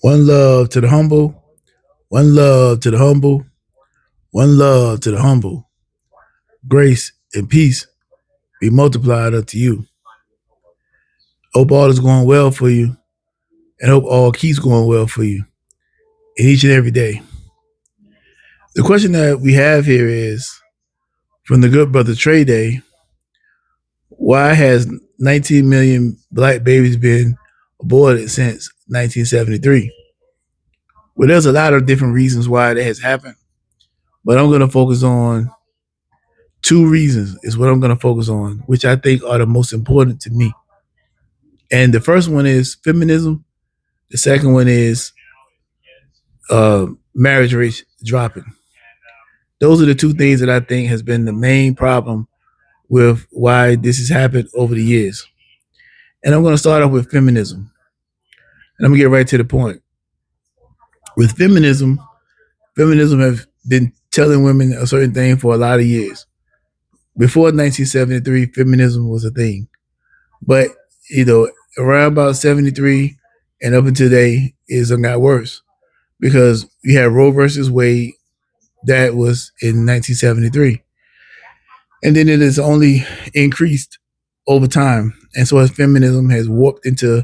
One love to the humble, one love to the humble, one love to the humble. Grace and peace be multiplied unto you. Hope all is going well for you, and hope all keeps going well for you in each and every day. The question that we have here is from the good brother Trey Day: why has 19 million black babies been aborted since 1973? Well, there's a lot of different reasons why that has happened, but I'm going to focus on two reasons is what I'm going to focus on, which I think are the most important to me. And the first one is feminism. The second one is marriage rates dropping. Those are the two things that I think has been the main problem with why this has happened over the years. And I'm going to start off with feminism. And I'm going to get right to the point. With feminism has been telling women a certain thing for a lot of years. Before 1973, feminism was a thing. But, around about 73 and up until today, it's got worse because you had Roe versus Wade that was in 1973. And then it has only increased over time. And so as feminism has warped into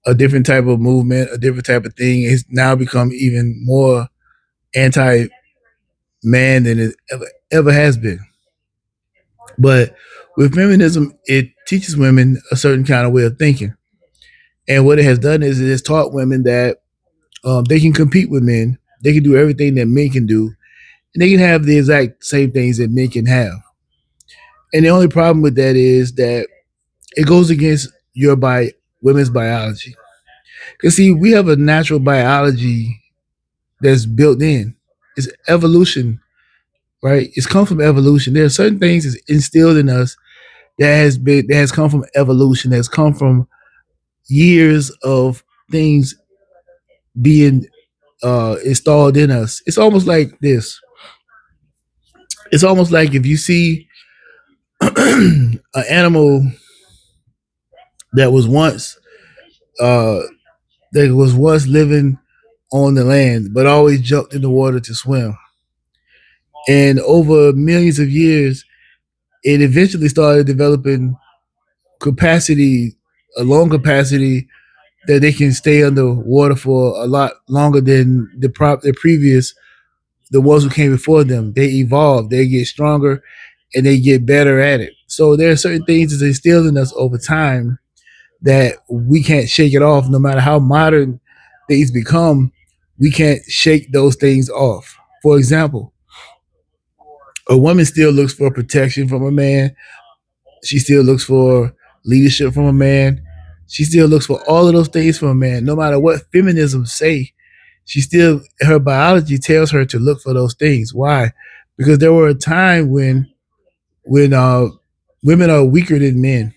a different type of movement, a different type of thing, it's now become even more anti man than it ever has been. But with feminism, it teaches women a certain kind of way of thinking. And what it has done is it has taught women that they can compete with men. They can do everything that men can do. And they can have the exact same things that men can have. And the only problem with that is that it goes against women's biology. Because see, we have a natural biology that's built in. It's evolution, right? It's come from evolution. There are certain things that's instilled in us that has come from evolution, that's come from years of things being installed in us. It's almost like this. It's almost like if you see an animal that was once uh, living on the land, but always jumped in the water to swim. And over millions of years, it eventually started developing capacity, a lung capacity that they can stay underwater for a lot longer than the previous the ones who came before them. They evolve, they get stronger, and they get better at it. So there are certain things that instilled in us over time that we can't shake it off, no matter how modern things become. We can't shake those things off. For example, a woman still looks for protection from a man. She still looks for leadership from a man. She still looks for all of those things from a man. No matter what feminism say, her biology tells her to look for those things. Why? Because there were a time when women are weaker than men.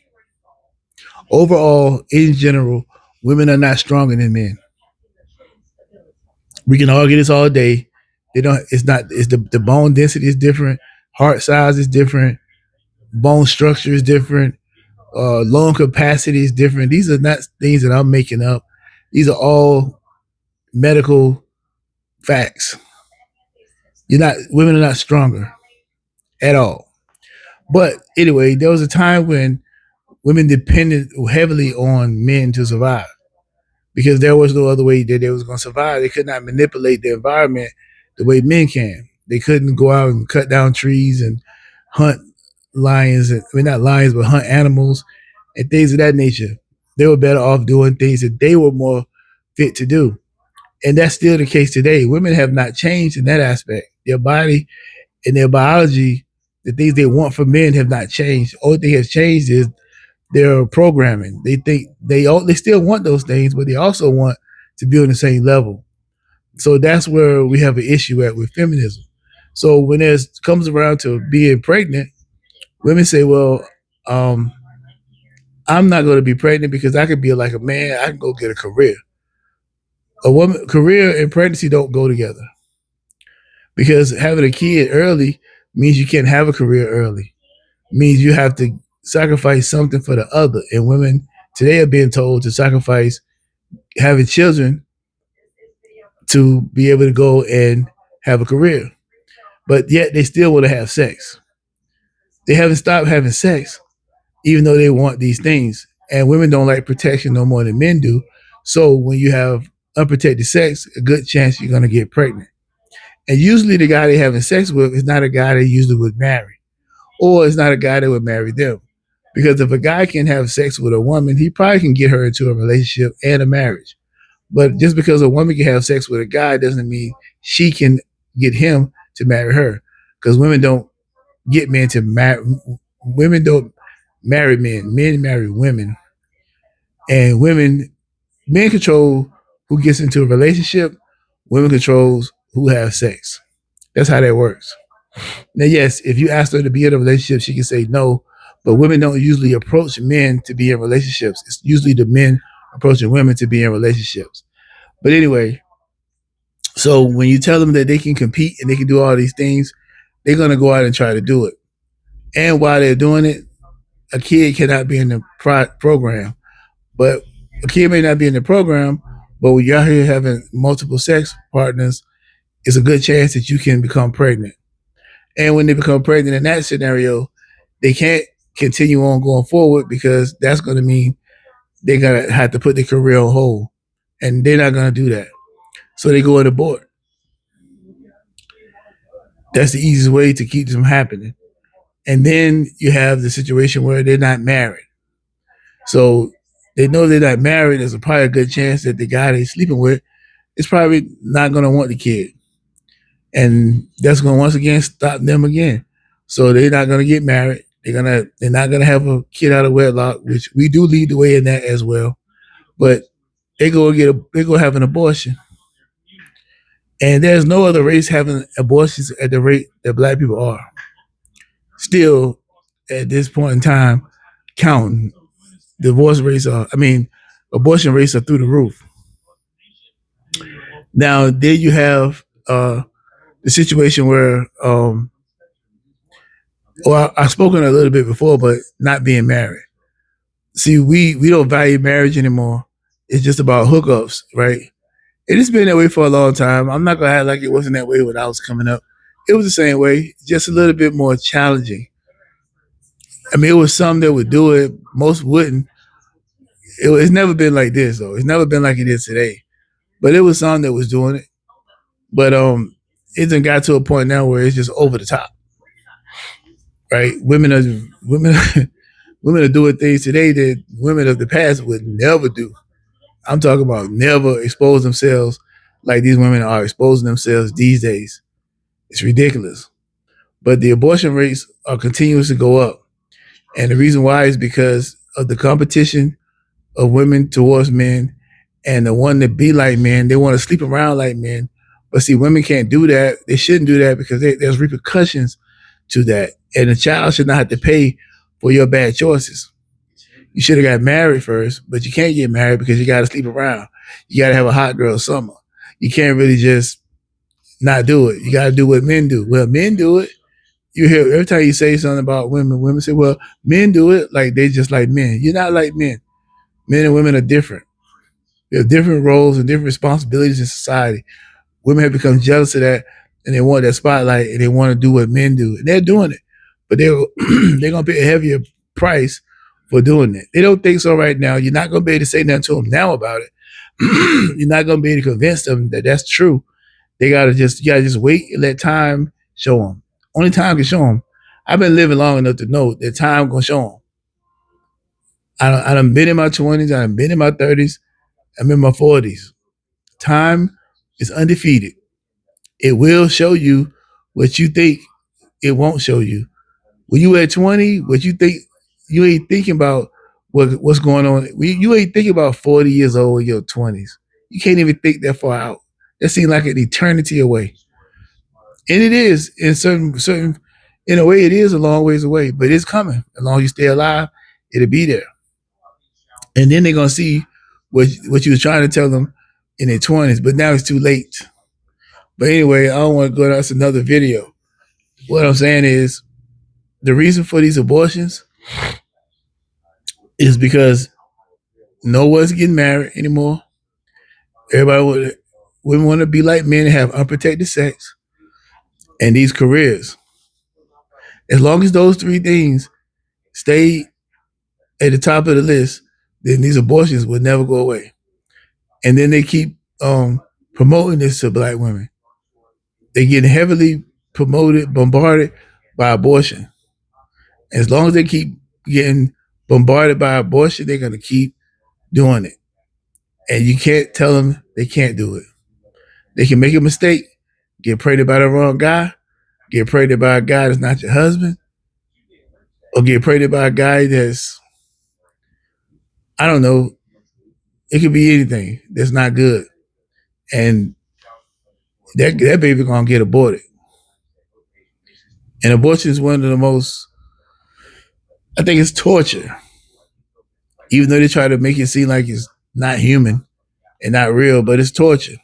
Overall, in general, women are not stronger than men. We can argue this all day. They don't. It's not. It's the bone density is different. Heart size is different. Bone structure is different. Lung capacity is different. These are not things that I'm making up. These are all medical facts. Women are not stronger at all. But anyway, there was a time when women depended heavily on men to survive because there was no other way that they was going to survive. They could not manipulate the environment the way men can. They couldn't go out and cut down trees and hunt lions, and I mean not lions, but hunt animals and things of that nature. They were better off doing things that they were more fit to do. And that's still the case today. Women have not changed in that aspect. Their body and their biology, the things they want from men have not changed. The only thing has changed is their programming. They think they still want those things, but they also want to be on the same level. So that's where we have an issue at with feminism. So when it comes around to being pregnant, women say, "Well, um, I'm not going to be pregnant because I could be like a man. I can go get a career." A woman career and pregnancy don't go together because having a kid early means you can't have a career early. It means you have to sacrifice something for the other. And women today are being told to sacrifice having children to be able to go and have a career. But yet they still want to have sex. They haven't stopped having sex, even though they want these things. And women don't like protection no more than men do. So when you have unprotected sex, a good chance you're going to get pregnant. And usually the guy they're having sex with is not a guy they usually would marry, or it's not a guy that would marry them. Because if a guy can have sex with a woman, he probably can get her into a relationship and a marriage. But just because a woman can have sex with a guy doesn't mean she can get him to marry her. Because women don't get men to marry. Women don't marry men. Men marry women, and men control who gets into a relationship. Women controls who have sex. That's how that works. Now, yes, if you ask her to be in a relationship, she can say no. But women don't usually approach men to be in relationships. It's usually the men approaching women to be in relationships. But anyway, so when you tell them that they can compete and they can do all these things, they're going to go out and try to do it. And while they're doing it, a kid cannot be in the program. But a kid may not be in the program, but when you're out here having multiple sex partners, it's a good chance that you can become pregnant. And when they become pregnant in that scenario, they can't continue on going forward because that's going to mean they're going to have to put their career on hold. And they're not going to do that. So they go and abort. That's the easiest way to keep this from happening. And then you have the situation where they're not married. So they know they're not married. There's probably a good chance that the guy they're sleeping with is probably not going to want the kid. And that's going to once again stop them again. So they're not going to get married. They're not gonna have a kid out of wedlock, which we do lead the way in that as well. But they go have an abortion, and there's no other race having abortions at the rate that black people are. Still, at this point in time, counting divorce rates are, I mean, abortion rates are through the roof. Now, there you have the situation where, well, I've spoken a little bit before, but not being married. See, we don't value marriage anymore. It's just about hookups, right? And it's been that way for a long time. I'm not gonna act like it wasn't that way when I was coming up. It was the same way, just a little bit more challenging. I mean, it was some that would do it, most wouldn't. It's never been like this though. It's never been like it is today. But it was some that was doing it. But it done got to a point now where it's just over the top, right? Women women are doing things today that women of the past would never do. I'm talking about never expose themselves like these women are exposing themselves these days. It's ridiculous. But the abortion rates are continuous to go up. And the reason why is because of the competition of women towards men and the one that be like men. They want to sleep around like men. But see, women can't do that. They shouldn't do that because there's repercussions to that. And the child should not have to pay for your bad choices. You should have got married first, but you can't get married because you got to sleep around. You got to have a hot girl summer. You can't really just not do it. You got to do what men do. Well, men do it. You hear every time you say something about women, women say, well, men do it like they just like men. You're not like men. Men and women are different. We have different roles and different responsibilities in society. Women have become jealous of that and they want that spotlight and they want to do what men do. And they're doing it. But they're going to pay a heavier price for doing it. They don't think so right now. You're not going to be able to say nothing to them now about it. You're not going to be able to convince them that that's true. You gotta just wait and let time show them. Only time can show them. I've been living long enough to know that time gonna show them. I done been in my 20s. I done been in my 30s. I'm in my 40s. Time is undefeated. It will show you what you think it won't show you. When you at 20, what you think you ain't thinking about what's going on. You ain't thinking about 40 years old in your 20s. You can't even think that far out. That seems like an eternity away. And it is in certain in a way it is a long ways away, but it's coming. As long as you stay alive, it'll be there. And then they're gonna see what you was trying to tell them in their 20s, but now it's too late. But anyway, I don't want to go. That's another video. What I'm saying is the reason for these abortions is because no one's getting married anymore. Everybody women want to be like men and have unprotected sex and these careers. As long as those three things stay at the top of the list, then these abortions will never go away. And then they keep promoting this to black women. They get heavily promoted, bombarded by abortion. As long as they keep getting bombarded by abortion, they're going to keep doing it. And you can't tell them they can't do it. They can make a mistake, get pregnant by the wrong guy, get pregnant by a guy that's not your husband, or get pregnant by a guy that's, I don't know, it could be anything that's not good. And that baby gonna get aborted. And abortion is one of the most, I think it's torture. Even though they try to make it seem like it's not human and not real, but it's torture.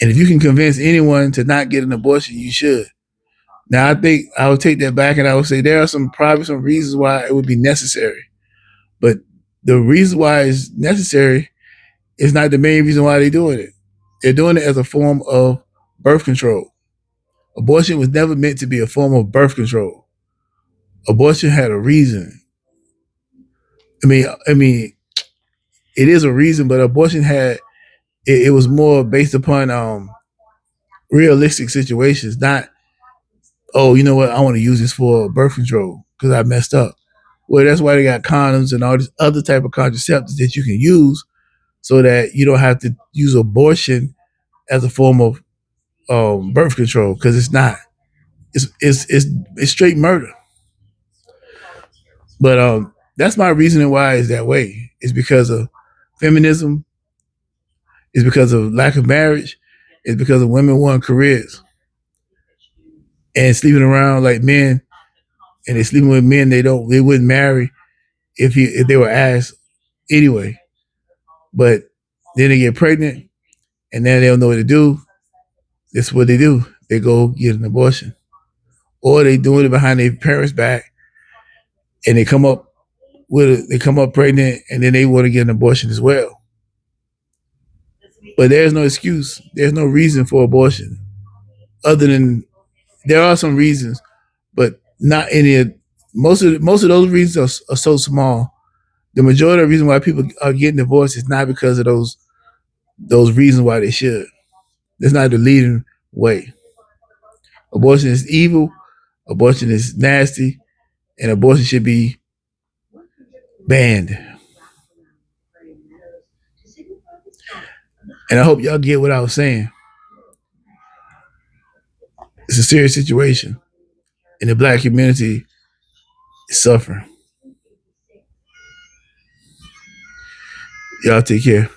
And if you can convince anyone to not get an abortion, you should. Now, I think I would take that back and I would say there are probably some reasons why it would be necessary. But the reason why it's necessary is not the main reason why they're doing it. They're doing it as a form of birth control. Abortion was never meant to be a form of birth control. Abortion had a reason. I mean, it is a reason, but abortion had it was more based upon realistic situations, not oh, you know what, I want to use this for birth control because I messed up. Well, that's why they got condoms and all these other type of contraceptives that you can use so that you don't have to use abortion as a form of birth control because it's not. It's straight murder. But that's my reasoning why it's that way. It's because of feminism. It's because of lack of marriage. It's because of women wanting careers and sleeping around like men, and they sleeping with men they wouldn't marry if they were asked anyway. But then they get pregnant, and then they don't know what to do. That's what they do. They go get an abortion, or they doing it behind their parents' back, and they come up pregnant, and then they want to get an abortion as well. But there's no excuse. There's no reason for abortion other than there are some reasons, but not any. Most of those reasons are so small. The majority of the reason why people are getting divorced is not because of those reasons why they should. That's not the leading way. Abortion is evil. Abortion is nasty, and abortion should be banned. And I hope y'all get what I was saying. It's a serious situation, and the black community is suffering. Y'all take care.